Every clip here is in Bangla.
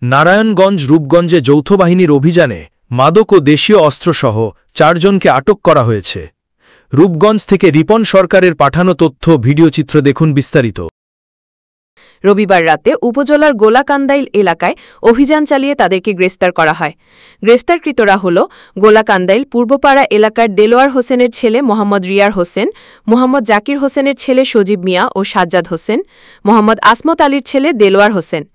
নারায়ণগঞ্জ রূপগঞ্জে যৌথ বাহিনীর অভিযানে মাদক ও দেশীয় অস্ত্রসহ ৪ জনকে আটক করা হয়েছে। রূপগঞ্জ থেকে রিপন সরকারের পাঠানো তথ্য ভিডিওচিত্র দেখুন বিস্তারিত। রবিবার রাতে উপজেলার গোলাকান্দাইল এলাকায় অভিযান চালিয়ে তাদেরকে গ্রেফতার করা হয়। গ্রেফতারকৃতরা হল গোলাকান্দাইল পূর্বপাড়া এলাকার দেলোয়ার হোসেনের ছেলে মোহাম্মদ রিয়ার হোসেন, মোহাম্মদ জাকির হোসেনের ছেলে সজীব মিয়া ও সাজ্জাদ হোসেন, মোহাম্মদ আসমত আলীর ছেলে দেলোয়ার হোসেন।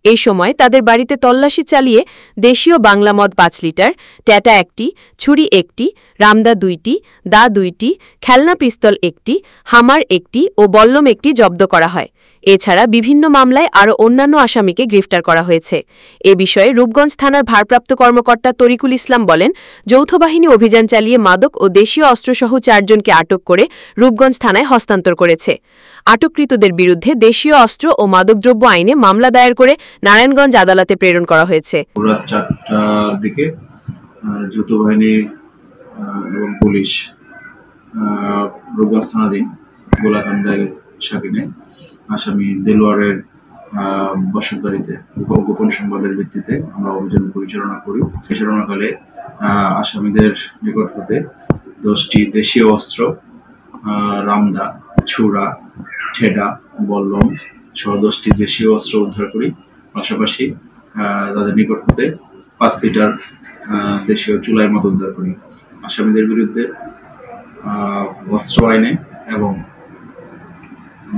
এই সময় তাদের বাড়িতে তল্লাশি চালিয়ে দেশীয় বাংলা মদ ৫ লিটার, ট্যাটা ১টি, ছুরি ১টি, রামদা ২টি, দা ২টি, খেলনা পিস্তল ১টি, হামার ১টি ও বল্লম ১টি জব্দ করা হয়। এছাড়া বিভিন্ন মামলায় আরও অন্যান্য আসামিকে গ্রেফতার করা হয়েছে। এ বিষয়ে রূপগঞ্জ থানার ভারপ্রাপ্ত কর্মকর্তা তরিকুল ইসলাম বলেন, যৌথ বাহিনী অভিযান চালিয়ে মাদক ও দেশীয় অস্ত্রসহ ৪ জনকে আটক করে রূপগঞ্জ থানায় হস্তান্তর করেছে। আটককৃতদের বিরুদ্ধে দেশীয় অস্ত্র ও মাদকদ্রব্য আইনে মামলা দায়ের করে নারায়ণগঞ্জ আদালতে প্রেরণ করা হয়েছে। রাত ৪টার দিকে যৌথ বাহিনী এবং পুলিশ রূপগঞ্জ থানাধীন গোলাকান্দাইল শাকিনে আসামি দেলোয়ারের বসতবাড়িতে গোপন সংবাদের ভিত্তিতে আমরা অভিযান পরিচালনাকালে আসামিদের নিকট হতে 10টি দেশীয় অস্ত্র, রামদা, ছুরা, ঠেডা, বল্লম সহ 10টি দেশীয় অস্ত্র উদ্ধার করি। পাশাপাশি তাদের নিকট হতে ৫ লিটার দেশীয় চুলাই মদ উদ্ধার করি। আসামিদের বিরুদ্ধে অস্ত্র আইনে এবং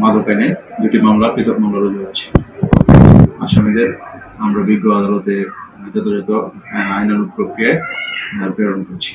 মাদক আইনে 2টি মামলা, পৃথক মামলা রুজু হয়েছে। আসামিদের আমরা বিজ্ঞ আদালতে যথাযথ আইনানুগ প্রক্রিয়ায় প্রেরণ করছি।